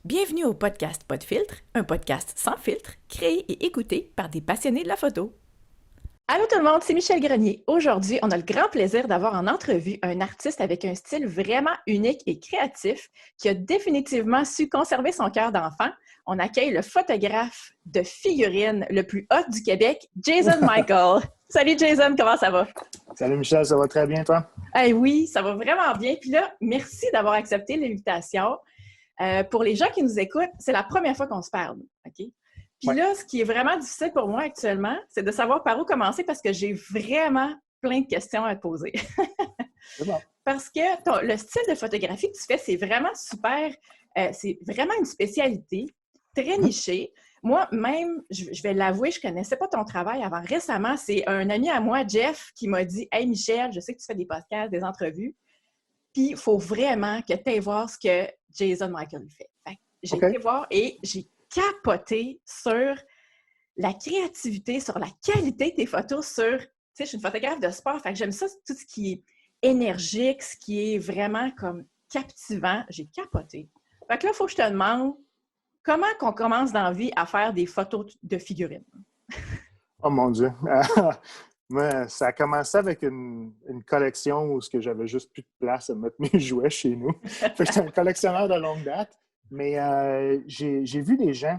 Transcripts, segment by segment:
Bienvenue au podcast Pas de filtre, un podcast sans filtre, créé et écouté par des passionnés de la photo. Allô tout le monde, c'est Michel Grenier. Aujourd'hui, on a le grand plaisir d'avoir en entrevue un artiste avec un style vraiment unique et créatif qui a définitivement su conserver son cœur d'enfant. On accueille le photographe de figurines le plus hot du Québec, Jason Michael. Salut Jason, comment ça va? Salut Michel, ça va très bien toi? Oui, ça va vraiment bien. Puis là, merci d'avoir accepté l'invitation. Pour les gens qui nous écoutent, c'est la première fois qu'on se parle, OK? Puis Ouais. là, ce qui est vraiment difficile pour moi actuellement, c'est de savoir par où commencer parce que j'ai vraiment plein de questions à te poser. C'est bon. Parce que le style de photographie que tu fais, c'est vraiment super, c'est vraiment une spécialité très nichée. Moi-même, je vais l'avouer, je ne connaissais pas ton travail avant récemment. C'est un ami à moi, Jeff, qui m'a dit « Hey Michel, je sais que tu fais des podcasts, des entrevues. » Puis, il faut vraiment que tu ailles voir ce que Jason Michael fait. Fait que j'ai été voir et j'ai capoté sur la créativité, sur la qualité de tes photos, sur... Tu sais, je suis une photographe de sport, fait que j'aime ça, tout ce qui est énergique, ce qui est vraiment comme captivant. J'ai capoté. Fait que là, il faut que je te demande comment qu'on commence dans la vie à faire des photos de figurines. Oh mon Dieu. Moi, ça a commencé avec une collection où j'avais juste plus de place à mettre mes jouets chez nous. Fait que j'étais un collectionneur de longue date. Mais j'ai vu des gens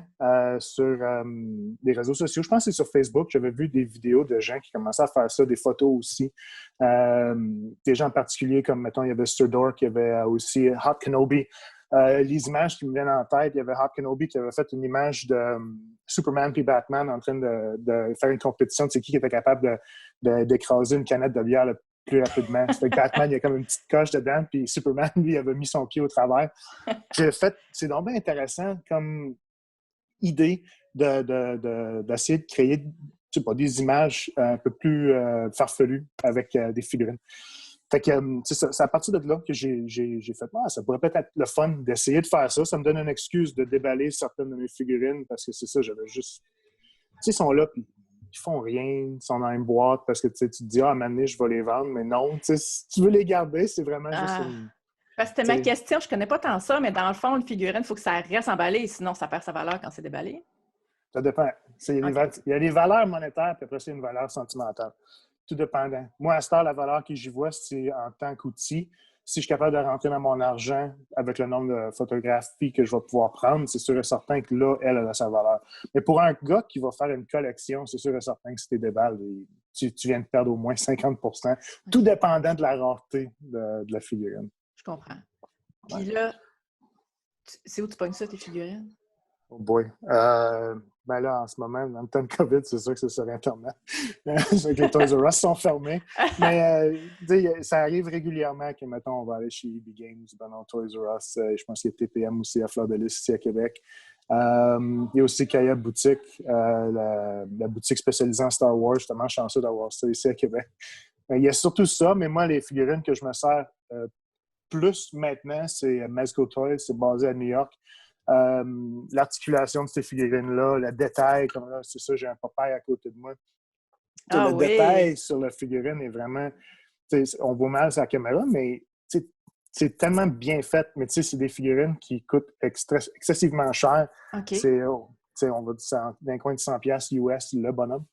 sur des réseaux sociaux. Je pense que c'est sur Facebook. J'avais vu des vidéos de gens qui commençaient à faire ça, des photos aussi. Des gens en particulier, comme, mettons, il y avait Surdor, il y avait aussi Hot Kenobi. Les images qui me viennent en tête, il y avait Hot Kenobi qui avait fait une image de Superman puis Batman en train de faire une compétition. C'est qui était capable d'écraser une canette de bière le plus rapidement. Fait que Batman, il y a comme une petite coche dedans, puis Superman, lui, avait mis son pied au travers. J'ai fait, c'est donc bien intéressant comme idée d'essayer de créer, je sais pas, des images un peu plus farfelues avec des figurines. Fait que c'est à partir de là que j'ai fait, ça pourrait peut-être être le fun d'essayer de faire ça. Ça me donne une excuse de déballer certaines de mes figurines parce que c'est ça, j'avais juste... Tu sais, ils sont là, puis ils font rien, ils sont dans une boîte parce que tu te dis, à un moment donné, je vais les vendre, mais non, si tu veux les garder, c'est vraiment juste une... Parce que c'était ma question, je connais pas tant ça, mais dans le fond, une figurine, il faut que ça reste emballé, sinon ça perd sa valeur quand c'est déballé. Ça dépend. Okay. Il y a des valeurs monétaires, puis après, c'est une valeur sentimentale. Tout dépendant. Moi, à cette heure, la valeur que j'y vois, c'est en tant qu'outil. Si je suis capable de rentrer dans mon argent avec le nombre de photographies que je vais pouvoir prendre, c'est sûr et certain que là, elle a sa valeur. Mais pour un gars qui va faire une collection, c'est sûr et certain que si tu déballes, tu viens de perdre au moins 50 %, tout dépendant de la rareté de la figurine. Je comprends. Puis là, c'est où tu pognes ça, tes figurines? Oh boy. Ben là, en ce moment, dans le temps de COVID, c'est sûr que c'est sur Internet. Les Toys R Us sont fermés. Mais ça arrive régulièrement que, mettons, on va aller chez EB Games, Toys R Us. Je pense qu'il y a TPM aussi à Fleur-de-Lys, ici à Québec. Il y a aussi Kaya Boutique, la boutique spécialisée en Star Wars. Justement, chanceux d'avoir ça ici à Québec. Il y a surtout ça, mais moi, les figurines que je me sers plus maintenant, c'est Mezco Toys. C'est basé à New York. L'articulation de ces figurines-là, le détail, comme là, c'est ça, j'ai un papaye à côté de moi. Détail sur la figurine est vraiment... On voit mal sur la caméra, mais c'est tellement bien fait. Mais c'est des figurines qui coûtent excessivement cher. Okay. On va dire d'un coin de 100$ US, le bonhomme.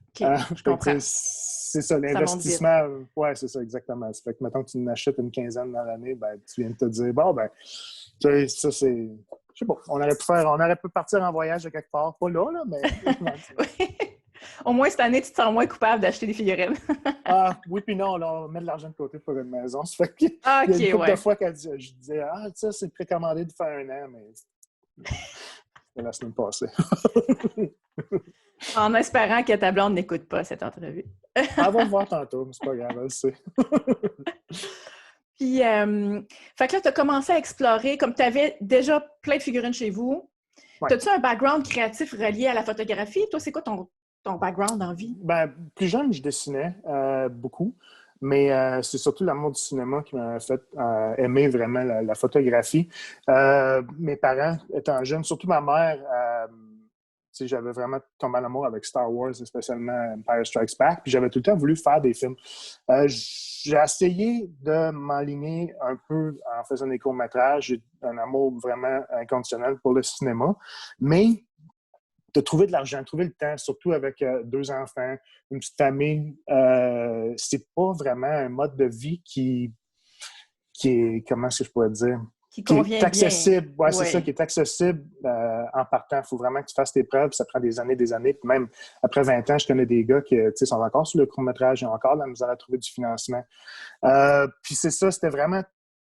Okay, je comprends. C'est ça, l'investissement. Oui, c'est ça, exactement. Ça fait que, mettons que tu en achètes une quinzaine dans l'année, ben, tu viens de te dire, bon, ben, ça, c'est... Je sais pas, on aurait pu partir en voyage de quelque part. Pas là, mais... Oui. Au moins, cette année, tu te sens moins coupable d'acheter des figurines. Oui, puis non, là, on met de l'argent de côté pour une maison. Ça fait qu'il y a une couple de fois que je disais, ça, c'est précommandé de faire un an, mais c'était la semaine passée. En espérant que ta blonde n'écoute pas cette entrevue. Elle va le voir tantôt, mais c'est pas grave, elle sait. Puis, fait que là, tu as commencé à explorer, comme tu avais déjà plein de figurines chez vous. Ouais. As-tu un background créatif relié à la photographie? Toi, c'est quoi ton background en vie? Ben, plus jeune, je dessinais beaucoup, mais c'est surtout l'amour du cinéma qui m'a fait aimer vraiment la photographie. Mes parents, étant jeunes, surtout ma mère, j'avais vraiment tombé en amour avec Star Wars, spécialement Empire Strikes Back, puis j'avais tout le temps voulu faire des films. J'ai essayé de m'aligner un peu en faisant des courts-métrages. J'ai un amour vraiment inconditionnel pour le cinéma, mais de trouver de l'argent, trouver le temps, surtout avec 2 enfants, une petite famille, c'est pas vraiment un mode de vie qui est, comment est-ce que je pourrais dire, Qui qui convient est accessible. Ouais, c'est bien. ça, qui est accessible en partant. Il faut vraiment que tu fasses tes preuves. Ça prend des années, des années. Puis même après 20 ans, je connais des gars qui sont encore sur le court-métrage, ils ont encore de la misère à trouver du financement. Puis c'est ça, c'était vraiment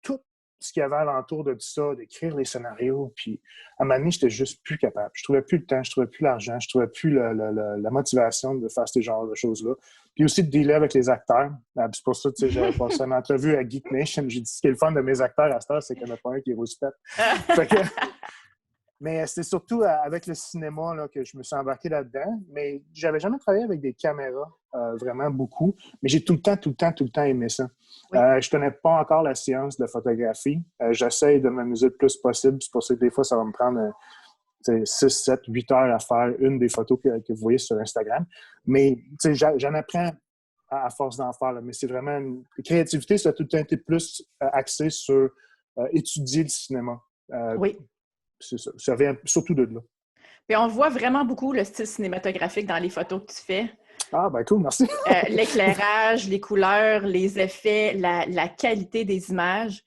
tout ce qu'il y avait alentour de ça, d'écrire les scénarios. Puis à un moment donné, j'étais juste plus capable. Je trouvais plus le temps, je trouvais plus l'argent, je trouvais plus la motivation de faire ce genre de choses-là. Puis aussi de dealer avec les acteurs. C'est pour ça que j'avais passé une entrevue à Geek Nation. J'ai dit ce qui est le fun de mes acteurs à cette heure, c'est qu'il n'y en a pas un qui est rouspète. Fait que, mais c'est surtout avec le cinéma là, que je me suis embarqué là-dedans. Mais j'avais jamais travaillé avec des caméras, vraiment beaucoup. Mais j'ai tout le temps aimé ça. Oui. Je connais pas encore la science de photographie. J'essaie de m'amuser le plus possible. C'est pour ça que des fois, ça va me prendre 6, 7, 8 heures à faire une des photos que vous voyez sur Instagram. Mais j'en apprends à force d'en faire. Là. Mais c'est vraiment une créativité, ça a tout le temps été plus axé sur étudier le cinéma. Oui. C'est ça. Ça vient surtout de là. Puis on voit vraiment beaucoup le style cinématographique dans les photos que tu fais. Ah, ben cool, merci. L'éclairage, les couleurs, les effets, la qualité des images.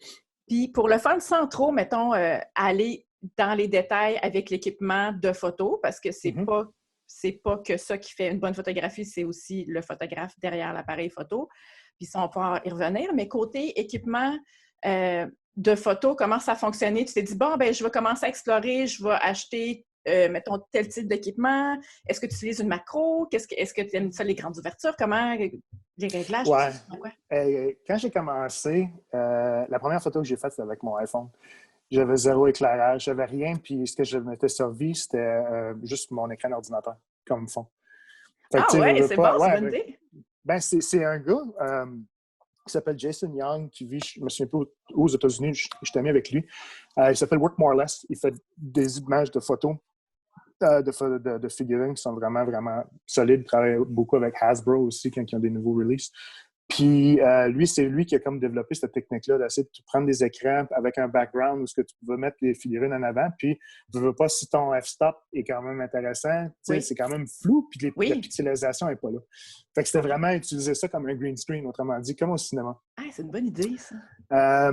Puis pour le fun, sans trop, mettons, aller dans les détails avec l'équipement de photo, parce que c'est pas que ça qui fait une bonne photographie, c'est aussi le photographe derrière l'appareil photo. Puis ça, on pourra y revenir. Mais côté équipement de photo, comment ça a fonctionné? Tu t'es dit, bon, ben je vais commencer à explorer, je vais acheter, mettons, tel type d'équipement. Est-ce que tu utilises une macro? Est-ce que tu aimes ça, les grandes ouvertures? Comment? Les réglages? Ouais. Quand j'ai commencé, la première photo que j'ai faite, c'était avec mon iPhone. J'avais 0 éclairage, j'avais rien, puis ce que je m'étais servi, c'était juste mon écran d'ordinateur, comme fond. Fait que, ouais, c'est bon, c'est une bonne idée. Ben, c'est un gars qui s'appelle Jason Young, qui vit, je me souviens pas, aux États-Unis, je suis ami avec lui. Il s'appelle Work More or Less. Il fait des images de photos, de figurines qui sont vraiment, vraiment solides. Il travaille beaucoup avec Hasbro aussi quand ils ont des nouveaux releases. Puis lui, c'est lui qui a comme développé cette technique-là d'essayer de prendre des écrans avec un background où ce que tu peux mettre les figurines en avant. Puis je veux pas, si ton f-stop est quand même intéressant, c'est quand même flou, puis la pixelisation n'est pas là. Fait que c'était vraiment utiliser ça comme un green screen, autrement dit, comme au cinéma. Ah, c'est une bonne idée, ça.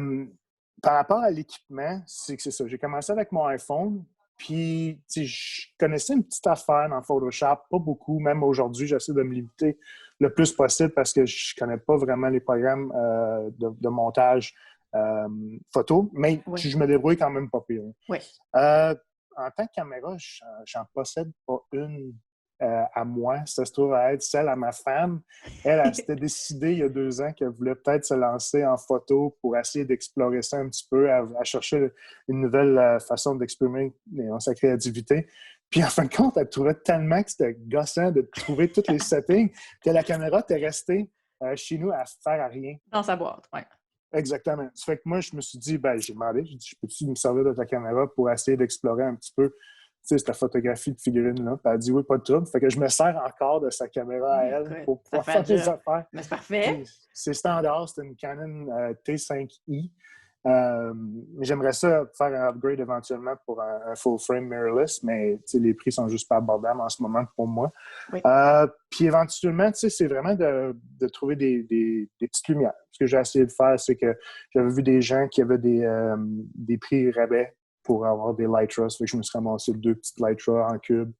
Par rapport à l'équipement, c'est ça. J'ai commencé avec mon iPhone. Puis, je connaissais une petite affaire dans Photoshop, pas beaucoup. Même aujourd'hui, j'essaie de me limiter le plus possible parce que je connais pas vraiment les programmes de montage photo, mais je me débrouille quand même pas pire. Oui. En tant que caméra, j'en possède pas une à moi. Ça se trouve à être celle à ma femme. Elle s'était décidée il y a 2 ans qu'elle voulait peut-être se lancer en photo pour essayer d'explorer ça un petit peu, à chercher une nouvelle façon d'exprimer sa créativité. Puis en fin de compte, elle trouvait tellement que c'était gossant de trouver tous les settings que la caméra était restée chez nous à faire à rien. Dans sa boîte, oui. Exactement. Ça fait que moi, je me suis dit, j'ai demandé, j'ai dit, peux-tu me servir de ta caméra pour essayer d'explorer un petit peu cette photographie de figurine-là. Elle a dit oui, pas de trouble. Fait que je me sers encore de sa caméra à elle pour pouvoir faire des affaires. Mais c'est parfait. C'est standard, c'est une Canon T5i. J'aimerais ça faire un upgrade éventuellement pour un full frame mirrorless, mais les prix sont juste pas abordables en ce moment pour moi. Oui. Puis éventuellement, c'est vraiment de trouver des petites lumières. Ce que j'ai essayé de faire, c'est que j'avais vu des gens qui avaient des prix rabais pour avoir des Lytras. Fait que je me suis ramassé 2 petites Lytras en cube.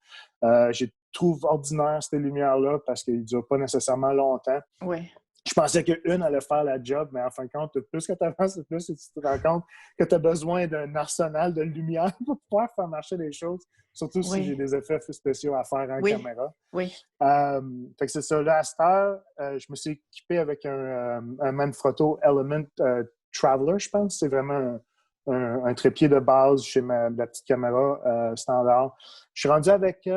J'ai trouvé ordinaire ces lumières-là parce qu'ils ne durent pas nécessairement longtemps. Oui. Je pensais qu'une allait faire la job, mais en fin de compte, plus que tu avances, plus tu te rends compte que tu as besoin d'un arsenal de lumière pour pouvoir faire marcher les choses, surtout si j'ai des effets spéciaux à faire en caméra. Oui. Fait que c'est ça. Là, à cette heure, je me suis équipé avec un Manfrotto Element Traveler, je pense. C'est vraiment un trépied de base chez la petite caméra standard. Je suis rendu avec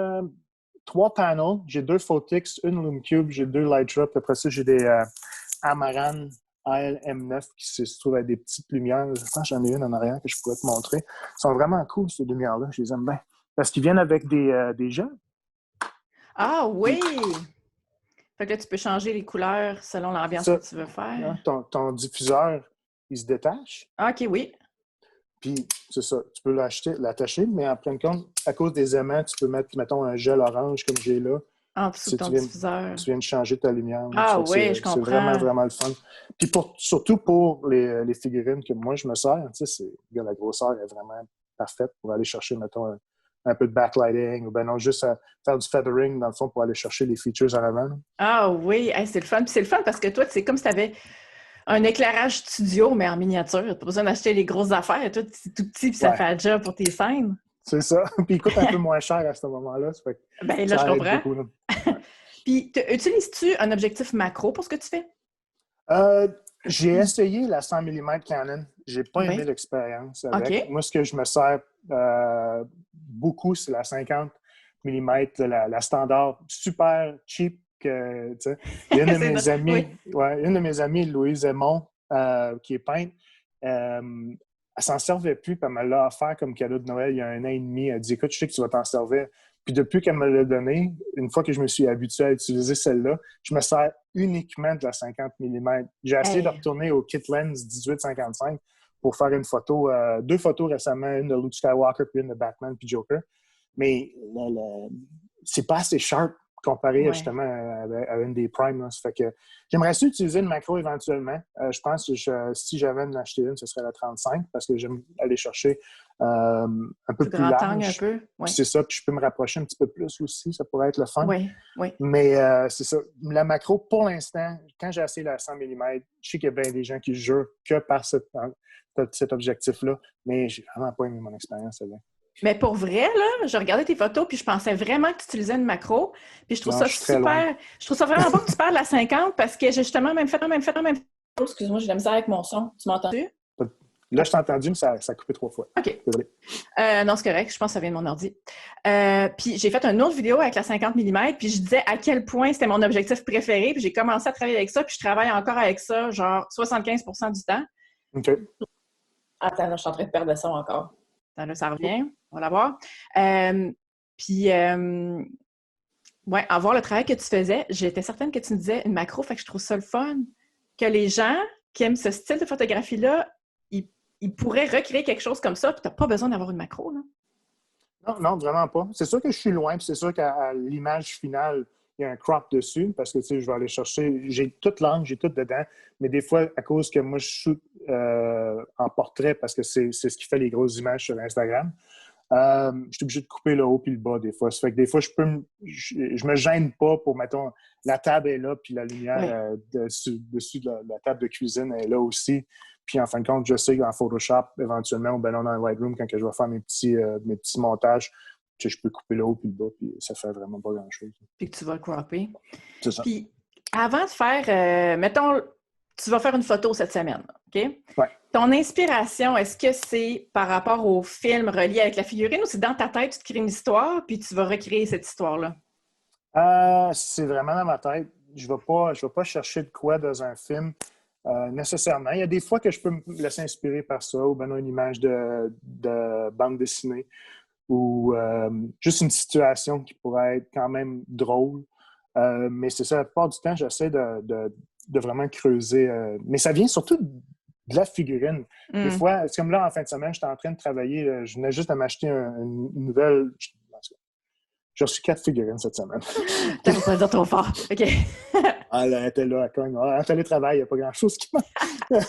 3 panels. J'ai 2 Photix, une Lume-Cube, j'ai 2 Lytra. Puis après ça, j'ai des Amaran AL-M9 qui se trouvent avec des petites lumières. Je pense que j'en ai une en arrière que je pourrais te montrer. Ils sont vraiment cool, ces lumières-là. Je les aime bien. Parce qu'ils viennent avec des jets Ah oui! Puis, Fait que là, tu peux changer les couleurs selon l'ambiance ça, que tu veux faire. hein, ton diffuseur, il se détache. Ah, OK, oui. Puis, c'est ça, tu peux l'attacher, mais en plein compte, à cause des aimants, tu peux mettre, mettons, un gel orange comme j'ai là. En dessous de Si ton tu viens, diffuseur. tu viens de changer ta lumière. Ça Ah fait que oui, je c'est vraiment, comprends. vraiment le fun. Puis surtout pour les figurines que moi, je me sers, tu sais, la grosseur est vraiment parfaite pour aller chercher, mettons, un peu de backlighting ou ben non, juste à faire du feathering, dans le fond, pour aller chercher les features en avant. Ah oui, hey, c'est le fun. Puis c'est le fun parce que toi, c'est comme si tu avais un éclairage studio, mais en miniature. Tu n'as pas besoin d'acheter les grosses affaires. Toi, c'est tout petit, puis ça Ouais, fait un job pour tes scènes. c'est ça. Puis il coûte un peu moins cher à ce moment-là. Ça fait que Ben là, je ça aide comprends. beaucoup. Là. Ouais. Puis, utilises-tu un objectif macro pour ce que tu fais? J'ai essayé la 100 mm Canon. J'ai pas aimé Oui. l'expérience OK. avec. Moi, ce que je me sers beaucoup, c'est la 50 mm, la standard, super cheap. Que, tu sais. Il y a une de mes Oui. amies, une de mes amies, Louise Aymon, qui est peintre, elle s'en servait plus, puis elle me l'a offert comme cadeau de Noël il y a 1 an et demi. Elle dit, écoute, je sais que tu vas t'en servir. Puis depuis qu'elle me l'a donné, une fois que je me suis habitué à utiliser celle-là, je me sers uniquement de la 50 mm. J'ai essayé de Hey. retourner au kit lens 18-55 pour faire une photo, 2 photos récemment, une de Luke Skywalker puis une de Batman puis Joker. Mais c'est pas assez sharp comparé Ouais. justement à une des primes. Là. Ça fait que j'aimerais ça utiliser une macro éventuellement. Je pense que si j'avais à en acheter une, ce serait la 35 parce que j'aime aller chercher un peu Plus plus grand angle un large. peu. Oui. Puis c'est ça, puis je peux me rapprocher un petit peu plus aussi. Ça pourrait être le fun. Oui. Oui. Mais c'est ça. La macro, pour l'instant, quand j'ai essayé la 100 mm, je sais qu'il y a bien des gens qui jurent que par cet objectif-là, mais j'ai vraiment pas aimé mon expérience avec. Mais pour vrai, là, je regardais tes photos puis je pensais vraiment que tu utilisais une macro. Puis je trouve Non, ça je suis très loin. super. Je trouve ça vraiment bon que tu parles de la 50 parce que j'ai justement même fait. Oh, excuse-moi, j'ai de la misère avec mon son. Tu m'entends-tu? Là, je t'ai entendu, mais ça a coupé 3 fois. OK. Désolé. Non, c'est correct. Je pense que ça vient de mon ordi. Puis j'ai fait une autre vidéo avec la 50 mm, puis je disais à quel point c'était mon objectif préféré. Puis j'ai commencé à travailler avec ça, puis je travaille encore avec ça, genre 75% du temps. OK. Attends, là, je suis en train de perdre le son encore. Attends, là, ça revient. On va la voir. Puis, ouais, en voir le travail que tu faisais, j'étais certaine que tu me disais une macro, fait que je trouve ça le fun. Que les gens qui aiment ce style de photographie-là, ils pourraient recréer quelque chose comme ça, puis tu n'as pas besoin d'avoir une macro, là. Non, non, vraiment pas. C'est sûr que je suis loin, puis c'est sûr qu'à l'image finale, il y a un crop dessus, parce que, tu sais, je vais aller chercher, j'ai toute l'angle, j'ai tout dedans, mais des fois, à cause que moi, je shoot en portrait, parce que c'est ce qui fait les grosses images sur Instagram, je suis obligé de couper le haut puis le bas des fois. Ça fait que des fois, je me gêne pas pour, mettons, la table est là, puis la lumière dessus de la table de cuisine est là aussi. Puis en fin de compte, je sais qu'en Photoshop, éventuellement, ou bien dans Lightroom, quand je vais faire mes petits montages, je peux couper le haut puis le bas, puis ça fait vraiment pas grand-chose. Puis que tu vas le cropper. C'est ça. Puis, avant de faire, mettons, tu vas faire une photo cette semaine, OK? Ouais. Ton inspiration, est-ce que c'est par rapport au film relié avec la figurine ou c'est dans ta tête, tu te crées une histoire puis tu vas recréer cette histoire-là? C'est vraiment dans ma tête. Je vais pas chercher de quoi dans un film nécessairement. Il y a des fois que je peux me laisser inspirer par ça, ou bien une image de bande dessinée, ou juste une situation qui pourrait être quand même drôle. Mais c'est ça, la plupart du temps, j'essaie de vraiment creuser. Mais ça vient surtout de la figurine. Des fois, c'est comme là, en fin de semaine, j'étais en train de travailler, je venais juste de m'acheter une nouvelle... J'ai reçu 4 figurines cette semaine. T'as pas dire trop fort. OK. Elle était là, en télétravail, il n'y a pas grand-chose qui m'a...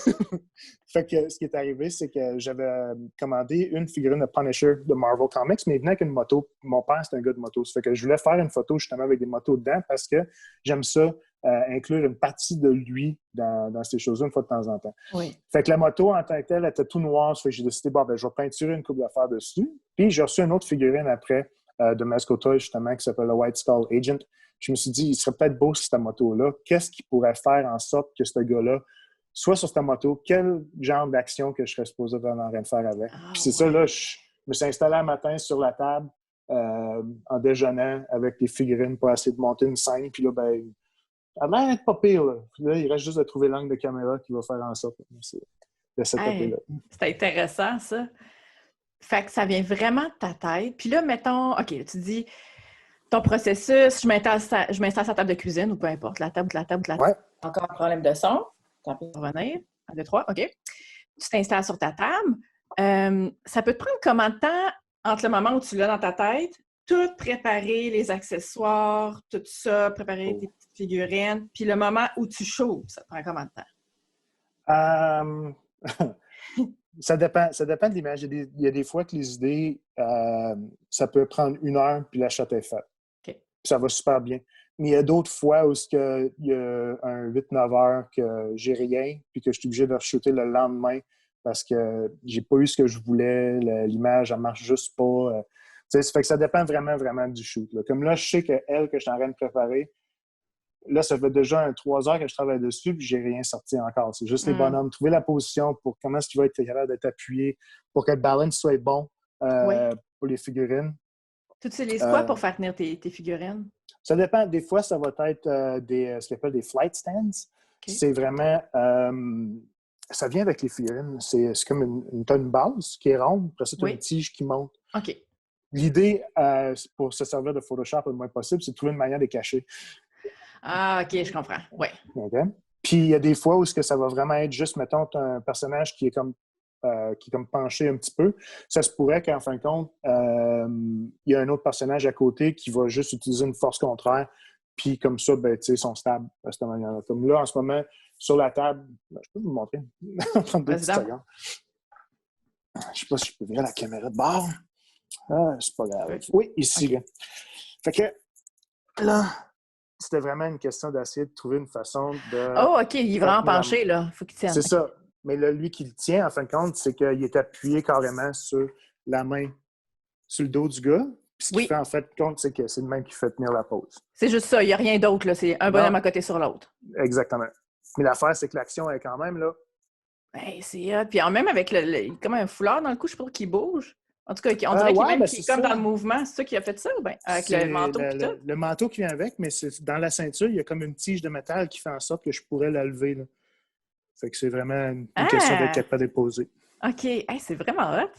Fait que ce qui est arrivé, c'est que j'avais commandé une figurine de Punisher de Marvel Comics, mais il venait avec une moto. Mon père, c'est un gars de moto. Ça fait que je voulais faire une photo justement avec des motos dedans parce que j'aime ça, inclure une partie de lui dans ces choses-là une fois de temps en temps. Oui. Fait que la moto, en tant que telle, elle était tout noire. Ça fait que j'ai décidé, je vais peinturer une coupe d'affaires dessus. Puis j'ai reçu une autre figurine après de Mascota, justement, qui s'appelle le White Skull Agent. Je me suis dit, il serait peut-être beau sur cette moto-là. Qu'est-ce qui pourrait faire en sorte que ce gars-là soit sur cette moto? Quel genre d'action que je serais supposé être en train de faire avec? Puis c'est ça, là, je me suis installé un matin sur la table en déjeunant avec les figurines pour essayer de monter une scène. Puis là, ça a l'air d'être pas pire. Là, il reste juste de trouver l'angle de caméra qui va faire en sorte de setup-là. C'est intéressant, ça. Fait que ça vient vraiment de ta tête. Puis là, mettons, OK, tu dis, ton processus, je m'installe sur la table de cuisine ou peu importe, la table. Ouais. Encore un problème de son. Ça peut revenir. 1, 2, 3, OK. Tu t'installes sur ta table. Ça peut te prendre combien de temps entre le moment où tu l'as dans ta tête, tout préparer, les accessoires, tout ça, préparer tes petites figurines, puis le moment où tu chauffes, ça te prend combien de temps? Ça dépend de l'image. Il y a des fois que les idées, ça peut prendre 1 heure, puis la shot est faite. Okay. Puis ça va super bien. Mais il y a d'autres fois où il y a un 8-9 heures que j'ai rien, puis que je suis obligé de re-shooter le lendemain parce que j'ai pas eu ce que je voulais, l'image, elle marche juste pas. Ça fait que ça dépend vraiment, vraiment du shoot. Là. Comme là, je sais que je suis en train de préparer, là, ça fait déjà 3 heures que je travaille dessus, puis j'ai rien sorti encore. C'est juste les bonhommes. Trouver la position pour comment est-ce qu'il va être capable d'être appuyé, pour que le balance soit bon pour les figurines. Tu utilises quoi pour faire tenir tes figurines? Ça dépend. Des fois, ça va être ce qu'on appelle des flight stands. Okay. C'est vraiment... ça vient avec les figurines. C'est comme une base qui est ronde. Après ça, tu as une tige qui monte. OK. L'idée, pour se servir de Photoshop le moins possible, c'est de trouver une manière de cacher. Ah, OK, je comprends. Oui. Okay. Puis, il y a des fois où ça va vraiment être juste, mettons, un personnage qui est comme penché un petit peu. Ça se pourrait qu'en fin de compte, il y a un autre personnage à côté qui va juste utiliser une force contraire. Puis, comme ça, ben, tu sais, ils sont stables à cette manière-là. Comme là, en ce moment, sur la table, je peux vous le montrer. Prendre 2 petites secondes. Je ne sais pas si je peux virer la caméra de bord. Ah, c'est pas grave. Oui, ici. Okay. Fait que là, c'était vraiment une question d'essayer de trouver une façon de... Oh, OK, il est vraiment penché, là. Il faut qu'il tienne. C'est ça. Mais là, lui qui le tient, en fin de compte, c'est qu'il est appuyé carrément sur la main, sur le dos du gars. Puis ce qu'il fait, en fait, compte, c'est que c'est le même qui fait tenir la pose. C'est juste ça. Il n'y a rien d'autre, là. C'est un bonhomme à côté sur l'autre. Exactement. Mais l'affaire, c'est que l'action est quand même là. Ben, c'est hot. Puis même avec comme un foulard dans le cou, je sais pas qu'il bouge. En tout cas, on dirait qu'il est comme dans le mouvement. C'est ça qui a fait ça ou bien? Avec le manteau et tout? Le manteau qui vient avec, mais dans la ceinture, il y a comme une tige de métal qui fait en sorte que je pourrais la lever. Là. Fait que c'est vraiment une question d'être capable de déposer. OK. Hey, c'est vraiment hot.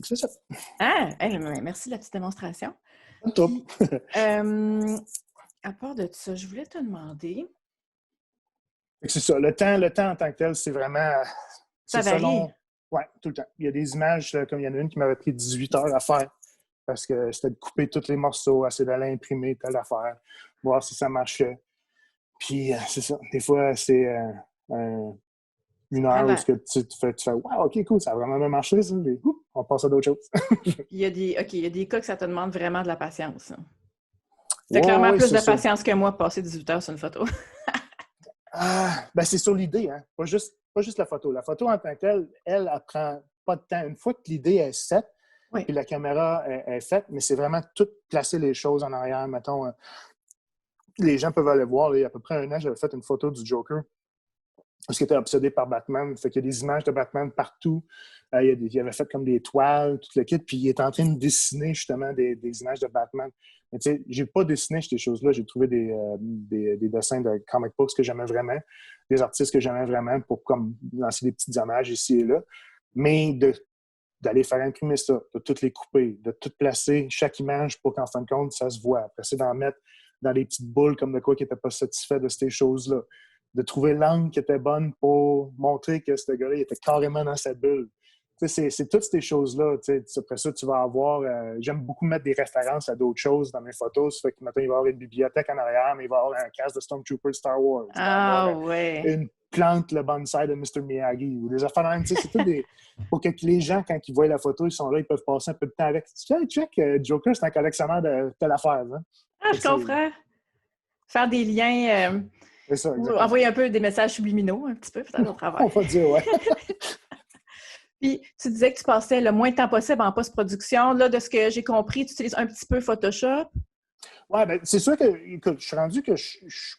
C'est ça. Merci de la petite démonstration. Top. À part de ça, je voulais te demander... C'est ça. Le temps en tant que tel, c'est vraiment... Ça varie. Oui, tout le temps. Il y a des images, là, comme il y en a une qui m'avait pris 18 heures à faire parce que c'était de couper tous les morceaux, essayer d'aller imprimer telle affaire, voir si ça marchait. Puis, c'est ça. Des fois, c'est 1 heure où tu fais « Wow, OK, cool, ça a vraiment bien marché, ça. » On passe à d'autres choses. il y a des cas que ça te demande vraiment de la patience. Tu as clairement plus de patience que moi pour passer 18 heures sur une photo. Ben c'est sur l'idée, hein? Pas juste la photo. La photo en tant que telle, elle prend pas de temps. Une fois que l'idée est faite, puis la caméra est faite, mais c'est vraiment tout placer les choses en arrière. Mettons, les gens peuvent aller voir, là, il y a à peu près 1 an, j'avais fait une photo du Joker parce qu'il était obsédé par Batman. Fait qu'il y a des images de Batman partout. Il avait fait comme des toiles, tout le kit, puis il est en train de dessiner justement des images de Batman. Mais tu sais, j'ai pas dessiné ces choses-là. J'ai trouvé des dessins de comic books que j'aimais vraiment, des artistes que j'aimais vraiment pour comme lancer des petites images ici et là. Mais d'aller faire imprimer ça, de toutes les couper, de tout placer, chaque image pour qu'en fin de compte, ça se voit. Après, c'est d'en mettre dans des petites boules comme de quoi qui n'était pas satisfait de ces choses-là. De trouver l'angle qui était bonne pour montrer que ce gars-là il était carrément dans sa bulle. C'est toutes ces choses-là. Après ça, tu vas avoir... j'aime beaucoup mettre des références à d'autres choses dans mes photos. Ça fait que maintenant, il va y avoir une bibliothèque en arrière, mais il va y avoir un casque de Stormtrooper de Star Wars. Une plante, le bonsai de Mr. Miyagi ou des affaires même. C'est tout des... Pour que les gens, quand ils voient la photo, ils sont là, ils peuvent passer un peu de temps avec. Check, Joker, c'est un collectionneur de telle affaire. Hein? Je comprends. Faire des liens... c'est ça, exactement. Envoyer un peu des messages subliminaux, un petit peu, peut-être au travers. On va dire, ouais. Puis, tu disais que tu passais le moins de temps possible en post-production. Là, de ce que j'ai compris, tu utilises un petit peu Photoshop. Oui, bien, c'est sûr que, écoute, je suis rendu que je suis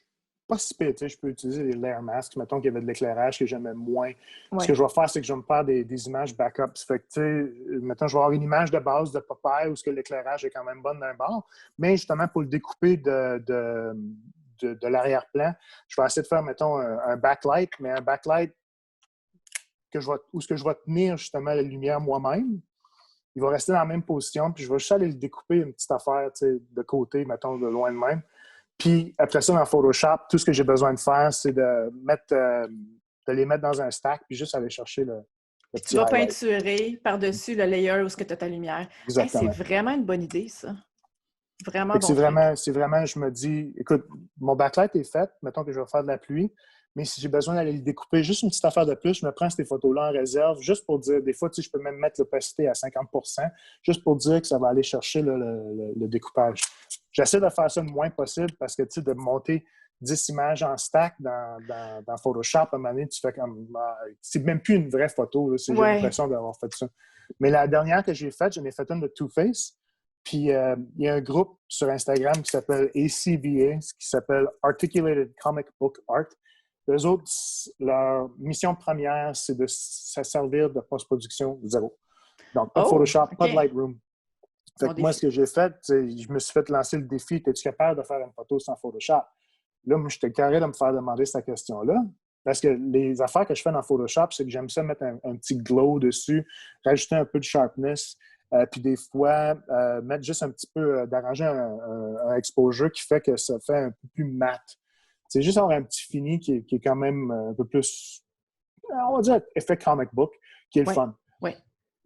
pas si pire, tu sais, je peux utiliser les layer masks. Mettons qu'il y avait de l'éclairage que j'aimais moins. Ce que je vais faire, c'est que je vais me faire des images backup. Ça fait que, tu sais, mettons, je vais avoir une image de base de Popeye où l'éclairage est quand même bon d'un bord. Mais justement, pour le découper de l'arrière-plan, je vais essayer de faire, mettons, un backlight, mais un backlight où je vais tenir justement la lumière moi-même. il va rester dans la même position, puis je vais juste aller le découper une petite affaire, tu sais, de côté, mettons, de loin de même. Puis après ça, dans Photoshop, tout ce que j'ai besoin de faire, c'est de les mettre dans un stack, puis juste aller chercher le Puis tu petit vas highlight. peinturer par-dessus le layer où tu as ta lumière. Hey, c'est Exactement. vraiment une bonne idée, ça. Vraiment Fait que bon truc. c'est vraiment, je me dis, écoute, mon backlight est fait, mettons que je vais faire de la pluie, mais si j'ai besoin d'aller le découper, juste une petite affaire de plus, je me prends ces photos-là en réserve, juste pour dire, des fois, tu sais, je peux même mettre l'opacité à 50%, juste pour dire que ça va aller chercher le découpage. J'essaie de faire ça le moins possible parce que, tu sais, de monter 10 images en stack dans Photoshop, à un moment donné, tu fais comme... c'est même plus une vraie photo, là, j'ai l'impression d'avoir fait ça. Mais la dernière que j'ai faite, j'en ai fait une de Too Faced. Puis, il y a un groupe sur Instagram qui s'appelle ACBA, qui s'appelle Articulated Comic Book Art. Eux autres, leur mission première, c'est de se servir de post-production zéro. Donc, pas de Photoshop, pas de Lightroom. Fait que moi, ce que j'ai fait, je me suis fait lancer le défi, es-tu capable de faire une photo sans Photoshop? Là, moi, j'étais carré de me faire demander cette question-là. Parce que les affaires que je fais dans Photoshop, c'est que j'aime ça mettre un petit glow dessus, rajouter un peu de sharpness, puis des fois, mettre juste un petit peu, d'arranger un exposure qui fait que ça fait un peu plus mat. C'est juste avoir un petit fini qui est quand même un peu plus, on va dire, effet comic book, qui est le fun. Oui.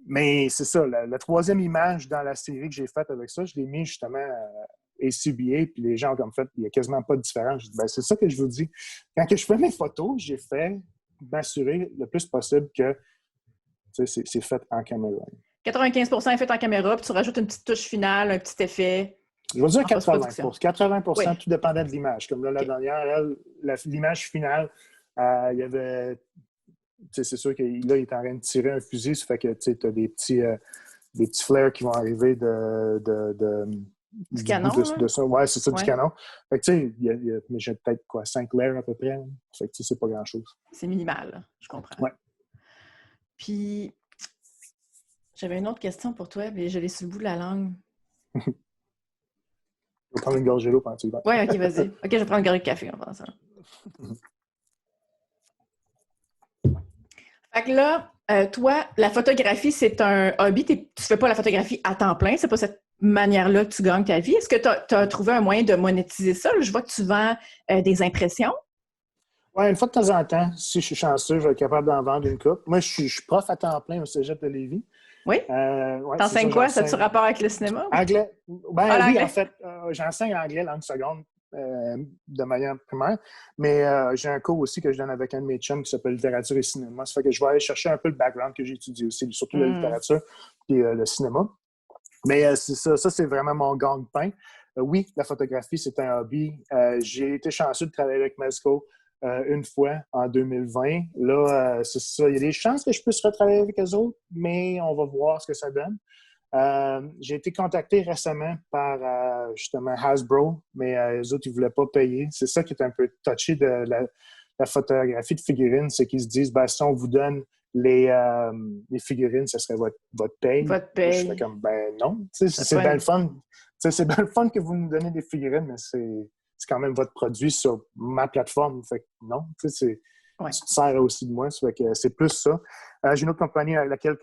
Mais c'est ça, la troisième image dans la série que j'ai faite avec ça, je l'ai mis justement à ACBA, puis les gens ont comme fait, il n'y a quasiment pas de différence. Je dis, ben, c'est ça que je vous dis. Quand que je fais mes photos, j'ai fait m'assurer le plus possible que c'est fait en caméra. 95% est fait en caméra, puis tu rajoutes une petite touche finale, un petit effet. Je vais dire 80%. 80%, oui. Tout dépendait de l'image. Comme là, la dernière, l'image finale, il y avait... C'est sûr que là, il est en train de tirer un fusil, ça fait que tu as des petits flares qui vont arriver du canon. De ça. Ouais, c'est ça, du canon. Fait que tu sais, mais j'ai peut-être 5 layers à peu près. Fait que c'est pas grand-chose. C'est minimal, je comprends. Ouais. Puis, j'avais une autre question pour toi, mais je l'ai sur le bout de la langue. Je vais prendre une gorgée d'eau pendant que tu y vas. Oui, OK, vas-y. OK, je vais prendre une gorgée de café en faisant ça. Fait que là, toi, la photographie, c'est un hobby. Tu fais pas la photographie à temps plein. C'est pas cette manière-là que tu gagnes ta vie. Est-ce que tu as trouvé un moyen de monétiser ça? Je vois que tu vends des impressions. Oui, une fois de temps en temps, si je suis chanceux, je vais être capable d'en vendre une coupe. Moi, je suis prof à temps plein au Cégep de Lévis. Oui? T'enseignes quoi? Ça a-tu rapport avec le cinéma? Anglais. Ben oui, en fait, j'enseigne anglais, langue seconde, de manière primaire. Mais j'ai un cours aussi que je donne avec un de mes chums qui s'appelle littérature et cinéma. Ça fait que je vais aller chercher un peu le background que j'ai étudié aussi, surtout la littérature et le cinéma. Mais c'est ça, c'est vraiment mon gagne-pain. Oui, la photographie, c'est un hobby. J'ai été chanceux de travailler avec Mezco une fois en 2020. Là, c'est ça. Il y a des chances que je puisse retravailler avec eux autres, mais on va voir ce que ça donne. J'ai été contacté récemment par justement Hasbro, mais eux autres, ils ne voulaient pas payer. C'est ça qui est un peu touché de la photographie de figurines, c'est qu'ils se disent, ben, si on vous donne les figurines, ce serait votre paye. Votre paye. Je fais comme, ben non. C'est bien le fun. C'est bien le fun que vous nous donnez des figurines, mais c'est quand même votre produit sur ma plateforme. Fait que non, tu te sers aussi de moi. Fait que c'est plus ça. J'ai une autre compagnie avec laquelle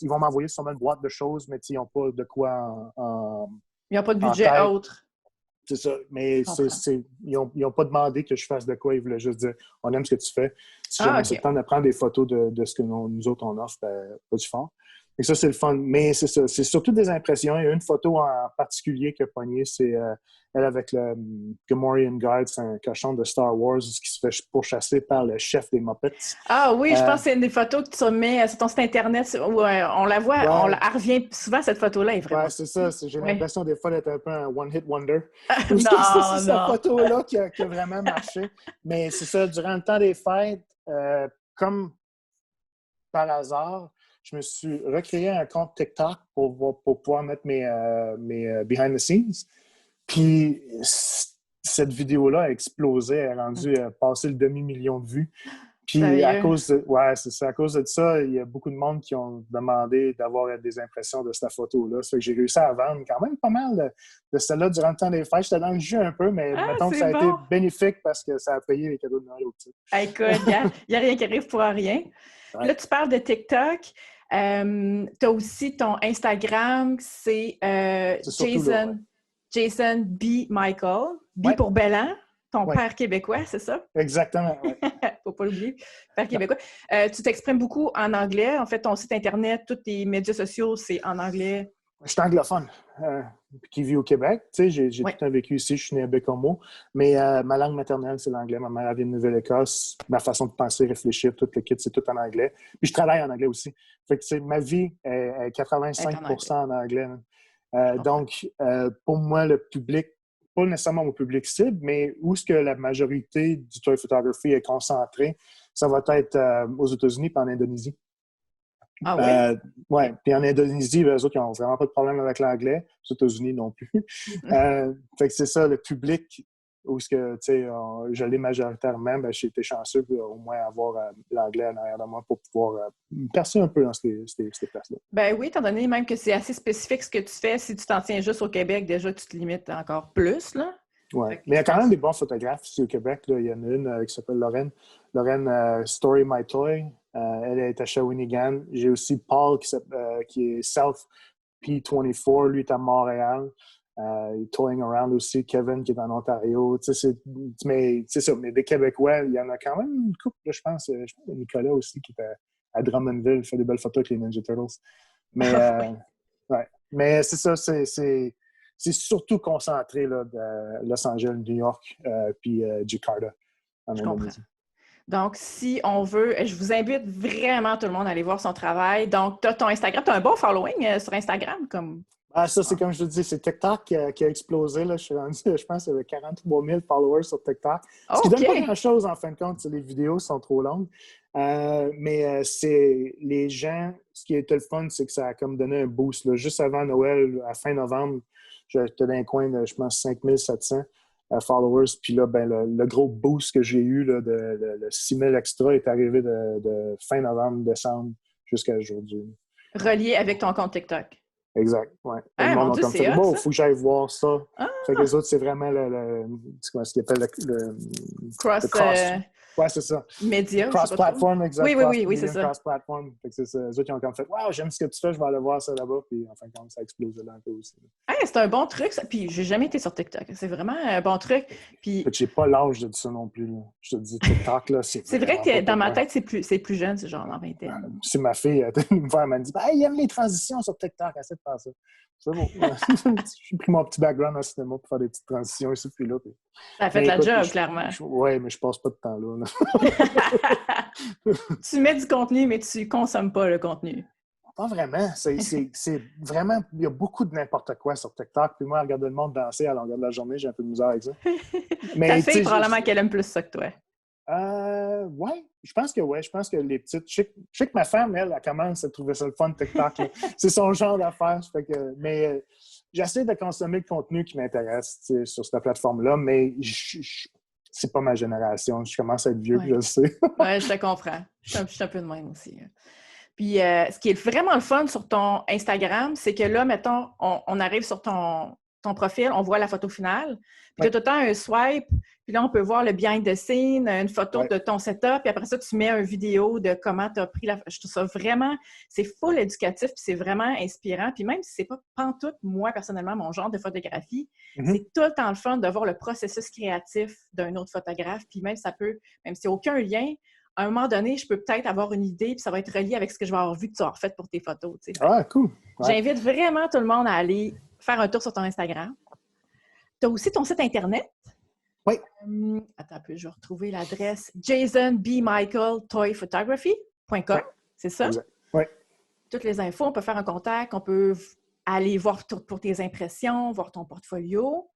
ils vont m'envoyer sûrement une boîte de choses, mais ils n'ont pas de quoi ils n'ont pas de budget autre. C'est ça. Mais ils n'ont pas demandé que je fasse de quoi. Ils voulaient juste dire, on aime ce que tu fais. Si jamais c'est le temps de prendre des photos de ce que nous autres, on offre, pas du fort. Et ça, c'est le fun. Mais c'est ça. C'est surtout des impressions. Il y a une photo en particulier qui a pogné. C'est elle avec le Gamorrean Guard. C'est un cochon de Star Wars qui se fait pourchasser par le chef des Muppets. Ah oui, je pense que c'est une des photos que tu mets sur ton site Internet. Où, on la voit, elle revient souvent, cette photo-là. Oui, c'est ça. J'ai l'impression des fois d'être un peu un one-hit wonder. Non, c'est cette photo-là qui a vraiment marché. Mais c'est ça, durant le temps des fêtes, comme par hasard, je me suis recréé un compte TikTok pour pouvoir mettre mes behind the scenes. Puis cette vidéo-là a explosé, elle est rendue passé le demi-million de vues. Puis à cause de ça, il y a beaucoup de monde qui ont demandé d'avoir des impressions de cette photo-là. Ça fait que j'ai réussi à vendre quand même pas mal de celle-là durant le temps des fêtes. J'étais dans le jus un peu, mais mettons que ça a été bénéfique parce que ça a payé les cadeaux de Noël au petit. Écoute, il n'y a rien qui arrive pour rien. Ouais. Là, tu parles de TikTok. Tu as aussi ton Instagram, c'est surtout là, ouais. Jason B. Michael. B Ouais, pour Bellan, ton ouais, père québécois, c'est ça? exactement, ouais. Faut pas l'oublier, père Non. québécois. Tu t'exprimes beaucoup en anglais. En fait, ton site Internet, tous tes médias sociaux, c'est en anglais. Je suis anglophone, qui vit au Québec. Tu sais, j'ai Oui. tout un vécu ici, je suis né à Bécomo, mais ma langue maternelle, c'est l'anglais. Ma mère vient de Nouvelle-Écosse. Ma façon de penser, réfléchir, tout le kit, c'est tout en anglais. Puis je travaille en anglais aussi. Fait que ma vie est Être en anglais. 85% en anglais. Je comprends. Donc, pour moi, le public, pas nécessairement mon public cible, mais où est-ce que la majorité du toy photography est concentrée, ça va être aux États-Unis et en Indonésie. Ah oui? Euh, ouais, puis en Indonésie, eux autres, ils n'ont vraiment pas de problème avec l'anglais. Aux États-Unis non plus. Fait que c'est ça, le public, où est-ce que, tu sais, je l'ai majoritairement, ben, j'ai été chanceux pour au moins avoir l'anglais en arrière de moi pour pouvoir percer un peu dans ces places-là. Ben oui, étant donné même que c'est assez spécifique ce que tu fais, si tu t'en tiens juste au Québec, déjà, tu te limites encore plus, là. Ouais. Fait que Mais il y a je quand même pense... des bons photographes ici au Québec. Là. Il y en a une qui s'appelle Lorraine. Lorraine Story My Toy. Elle est à Shawinigan. J'ai aussi Paul qui est South P24. Lui est à Montréal. Il est touring around aussi. Kevin qui est en Ontario. Mais c'est ça. Mais des Québécois, il y en a quand même une couple. Là, je pense qu'il y a Nicolas aussi qui est à Drummondville. Il fait des belles photos avec les Ninja Turtles. Mais, Ah oui, ouais. Mais c'est ça. C'est surtout concentré là, de Los Angeles, New York, puis Jakarta, en je comprends. Indonésie. Donc, si on veut, je vous invite vraiment tout le monde à aller voir son travail. Donc, tu as ton Instagram, tu as un bon following sur Instagram, comme... Ah, ça, c'est comme je te dis, c'est TikTok qui a explosé. Là. Je suis rendu, je pense qu'il y avait 43 000 followers sur TikTok. Ce qui OK! donne pas grand-chose, en fin de compte, les vidéos sont trop longues. Mais c'est les gens, ce qui était le fun, c'est que ça a comme donné un boost. Là. Juste avant Noël, à fin novembre, j'étais dans un coin de, je pense, 5700 followers. Puis là, ben, le gros boost que j'ai eu, là, le 6000 extra, est arrivé de fin novembre, décembre, jusqu'à aujourd'hui. Relié avec ton compte TikTok. Exact, ouais. Le Ah, mon monde a Dieu, comme fait, c'est hot, bon, il ça! faut que j'aille voir ça. Ah! Fait que les autres, c'est vraiment c'est comment ce qu'ils appellent le Cross cross. Ouais, c'est ça. média, je sais pas trop. Cross-platform, exact. Oui, c'est Cross-medium, ça. cross-platform. Fait que c'est ça. Les autres, ils ont comme fait, wow, j'aime ce que tu fais, je vais aller voir ça là-bas. Puis enfin, quand ça a explosé là un peu aussi. Ah, c'est un bon truc, ça. Puis, j'ai jamais été sur TikTok. C'est vraiment un bon truc. Puis, Fait que j'ai pas l'âge de dire ça non plus. Là. Je te dis, TikTok, là, c'est c'est vrai vraiment que pas dans pour ma moi. tête, c'est plus jeune, c'est genre en vingtaine. C'est ma fille, elle m'a dit, hey, il aime les transitions sur TikTok, essaie de faire ça. C'est bon. J'ai pris mon petit background en cinéma pour faire des petites transitions ici puis là. Puis... Ça a fait Mais la écoute, job, clairement. ouais, mais je passe pas de temps là. Tu mets du contenu, mais tu consommes pas le contenu. Pas vraiment. C'est vraiment... Il y a beaucoup de n'importe quoi sur TikTok. Puis moi, regarder le monde danser à longueur de la journée, j'ai un peu de misère avec ça. Ta Mais fille, tu sais, probablement qu'elle aime plus ça que toi. ouais, je pense que ouais. Je pense que les petites... Je sais que ma femme, elle commence à trouver ça le fun, TikTok. Là. C'est son genre d'affaires. Mais j'essaie de consommer le contenu qui m'intéresse sur cette plateforme-là, mais c'est pas ma génération. Je commence à être vieux, Ouais. je le sais. Ouais, je te comprends. Je suis un peu de même aussi. Puis, ce qui est vraiment le fun sur ton Instagram, c'est que là, mettons, on arrive sur ton profil, on voit la photo finale, puis tu as tout le temps un swipe, puis là, on peut voir le behind the scene, une photo de ton setup, puis après ça, tu mets une vidéo de comment tu as pris la... Je trouve ça vraiment... C'est full éducatif, puis c'est vraiment inspirant. Puis même si c'est pas pantoute, moi, personnellement, mon genre de photographie, c'est tout le temps le fun de voir le processus créatif d'un autre photographe, puis même ça peut... Même s'il n'y a aucun lien, à un moment donné, je peux peut-être avoir une idée, puis ça va être relié avec ce que je vais avoir vu que tu as refait pour tes photos. Ah, cool. Ouais. J'invite vraiment tout le monde à aller faire un tour sur ton Instagram. Tu as aussi ton site Internet. Oui. Attends un peu, je vais retrouver l'adresse. jasonbmichaeltoyphotography.com. Ouais. C'est ça? Oui. Toutes les infos, on peut faire un contact, on peut aller voir pour tes impressions, voir ton portfolio.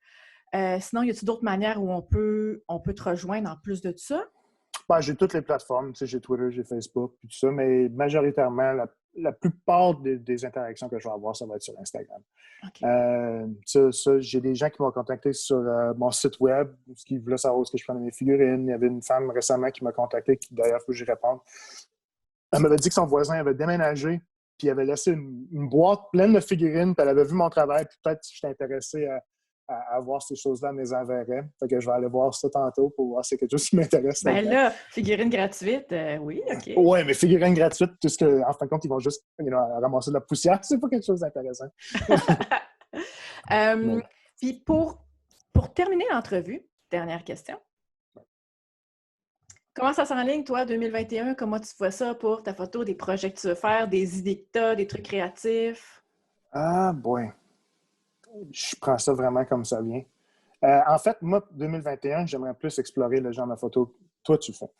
Sinon, y a-t-il d'autres manières où on peut te rejoindre en plus de ça? Ben, j'ai toutes les plateformes, tu sais, j'ai Twitter, j'ai Facebook, puis tout ça, mais majoritairement, la plupart des interactions que je vais avoir, ça va être sur Instagram. Okay. J'ai des gens qui m'ont contacté sur mon site web, qui voulaient savoir où est-ce que je prenais mes figurines. Il y avait une femme récemment qui m'a contacté, qui d'ailleurs, il faut que j'y réponde. Elle m'avait dit que son voisin avait déménagé, puis il avait laissé une boîte pleine de figurines, puis elle avait vu mon travail, puis peut-être si j'étais intéressé à voir ces choses-là, me les enverrait. Fait que je vais aller voir ça tantôt pour voir si c'est quelque chose qui m'intéresse. Ben là, figurine gratuite, oui, OK. Ouais, mais figurine gratuite, puisque en fin de compte, ils vont juste ramasser de la poussière, c'est pas quelque chose d'intéressant. Puis pour terminer l'entrevue, dernière question. Comment ça s'enligne, toi, 2021? Comment tu vois ça pour ta photo, des projets que tu veux faire, des idées que tu as, des trucs créatifs? Ah, boy. Je prends ça vraiment comme ça vient. En fait, moi, 2021, j'aimerais plus explorer le genre de photo que toi, tu fais.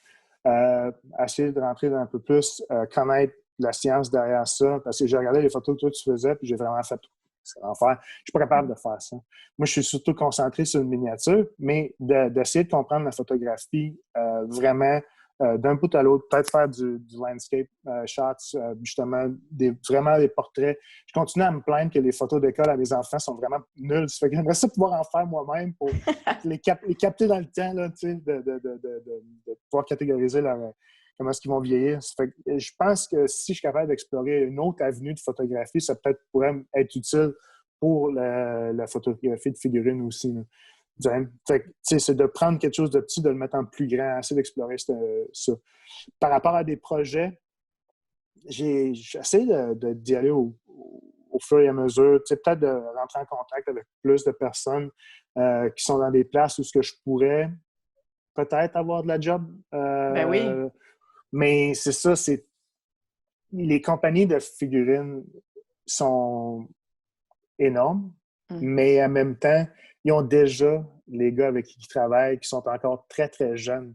Essayer de rentrer un peu plus, connaître la science derrière ça, parce que j'ai regardé les photos que toi, tu faisais, puis j'ai vraiment fait c'est l'enfer. Je suis pas capable de faire ça. Moi, je suis surtout concentré sur une miniature, mais d'essayer de comprendre la photographie vraiment d'un bout à l'autre, peut-être faire du landscape shots, justement, vraiment des portraits. Je continue à me plaindre que les photos d'école à mes enfants sont vraiment nulles. Ça fait que j'aimerais ça pouvoir en faire moi-même pour les capter dans le temps, là, de pouvoir catégoriser comment est-ce qu'ils vont vieillir. Ça fait que je pense que si je suis capable d'explorer une autre avenue de photographie, ça peut-être pourrait être utile pour la photographie de figurines aussi. Là. Fait que, c'est de prendre quelque chose de petit, de le mettre en plus grand, essayer d'explorer ça. Par rapport à des projets, j'essaie d'y aller au fur et à mesure, peut-être de rentrer en contact avec plus de personnes qui sont dans des places où ce que je pourrais peut-être avoir de la job. Ben oui. Mais c'est ça, les compagnies de figurines sont énormes, mais en même temps, ils ont déjà les gars avec qui ils travaillent qui sont encore très, très jeunes.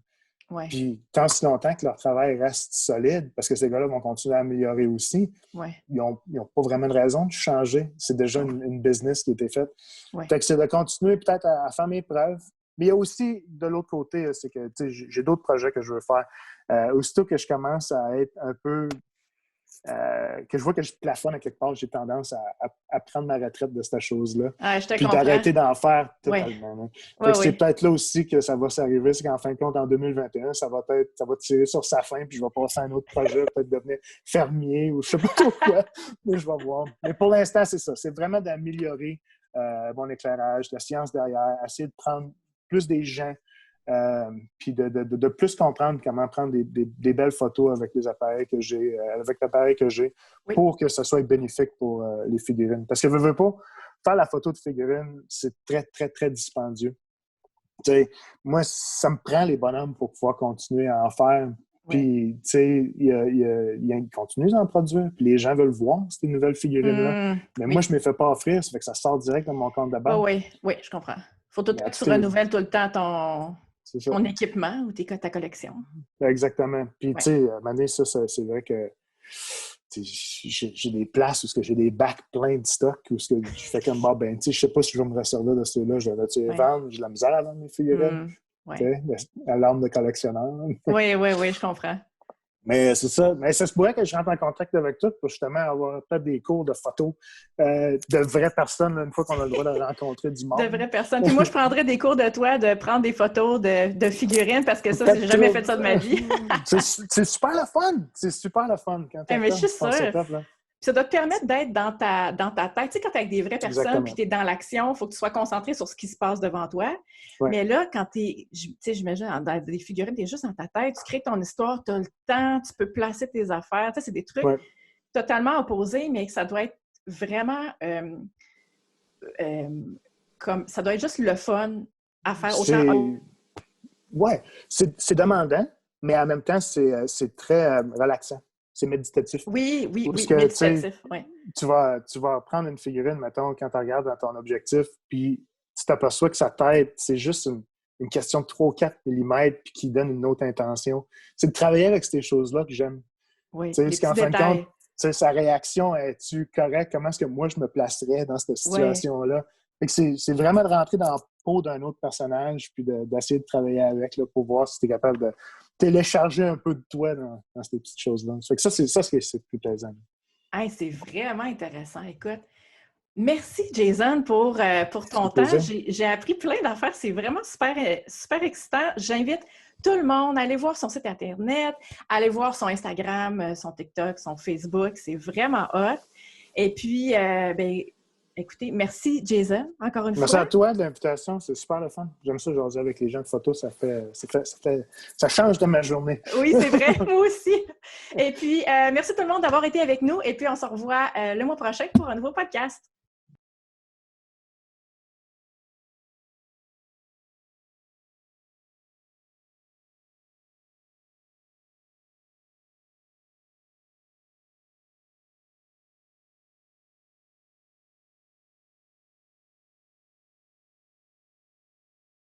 Ouais. Puis tant si longtemps que leur travail reste solide, parce que ces gars-là vont continuer à améliorer aussi, ils n'ont pas vraiment de raison de changer. C'est déjà une business qui a été faite. Fait que c'est de continuer peut-être à faire mes preuves. Mais il y a aussi, de l'autre côté, c'est que j'ai d'autres projets que je veux faire. Aussitôt que je commence à être un peu que je vois que je plafonne à quelque part, j'ai tendance à prendre ma retraite de cette chose-là. Ah, je te puis comprends. d'arrêter d'en faire totalement. C'est peut-être là aussi que ça va s'arriver, c'est qu'en fin de compte, en 2021, ça va tirer sur sa fin, puis je vais passer à un autre projet, peut-être devenir fermier ou je sais pas trop quoi, mais je vais voir. Mais pour l'instant, c'est ça. C'est vraiment d'améliorer mon éclairage, la science derrière, essayer de prendre plus des gens, puis de plus comprendre comment prendre des belles photos avec les appareils que j'ai, avec l'appareil que j'ai, pour que ça soit bénéfique pour les figurines. Parce que veux pas, faire la photo de figurine, c'est très, très, très dispendieux. T'sais, moi, ça me prend les bonhommes pour pouvoir continuer à en faire. Puis, tu sais, ils continuent à en produire. Puis les gens veulent voir ces nouvelles figurines-là. Mais moi, je ne me fais pas offrir. Ça fait que ça sort direct dans mon compte de banque. Oui, je comprends. Il faut tout le temps que tu renouvelles tout le temps ton équipement ou ta collection. Exactement. Puis, tu sais, à un moment donné, c'est vrai que j'ai des places où j'ai des bacs pleins de stock où je fais comme, ben, tu sais, je sais pas si je vais me resservir de ceux-là. Je vais les vendre. J'ai de la misère à vendre mes figurines. À l'arme de collectionneur. Oui, je comprends. Mais c'est ça. Mais ça se pourrait que je rentre en contact avec toi pour justement avoir peut-être des cours de photos de vraies personnes là, une fois qu'on a le droit de rencontrer du monde. De vraies personnes. Puis moi, je prendrais des cours de toi de prendre des photos de figurines parce que ça, j'ai jamais fait ça de ma vie. C'est super le fun. C'est super le fun quand tu mais je suis sûre. Ça doit te permettre d'être dans ta tête. Tu sais, quand tu es avec des vraies personnes puis tu es dans l'action, il faut que tu sois concentré sur ce qui se passe devant toi. Ouais. Mais là, quand tu es, tu sais, j'imagine, dans des figurines, tu es juste dans ta tête, tu crées ton histoire, tu as le temps, tu peux placer tes affaires. Tu sais, c'est des trucs totalement opposés, mais ça doit être vraiment comme ça doit être juste le fun à faire autant. Oui, c'est demandant, mais en même temps, c'est très relaxant. C'est méditatif. Oui, méditatif. Ouais. Tu vas prendre une figurine, mettons, quand tu regardes dans ton objectif, puis tu t'aperçois que sa tête, c'est juste une question de 3 ou 4 mm puis qui donne une autre intention. C'est de travailler avec ces choses-là que j'aime. Oui, parce qu'en fin de compte, sa réaction, est-tu correcte? Comment est-ce que moi, je me placerais dans cette situation-là? C'est vraiment de rentrer dans la peau d'un autre personnage puis d'essayer de travailler avec là, pour voir si tu es capable de télécharger un peu de toi dans ces petites choses-là. Ça, c'est ça ce que c'est plus plaisant. Hey, c'est vraiment intéressant. Écoute, merci Jason pour ton temps. J'ai appris plein d'affaires. C'est vraiment super, super excitant. J'invite tout le monde à aller voir son site Internet, à aller voir son Instagram, son TikTok, son Facebook. C'est vraiment hot. Et puis, Écoutez, merci Jason, encore une Merci fois. à toi de l'invitation, c'est super le fun. J'aime ça jaser avec les gens de photo, ça change de ma journée. Oui, c'est vrai, moi aussi. Et puis, merci tout le monde d'avoir été avec nous et puis on se revoit le mois prochain pour un nouveau podcast.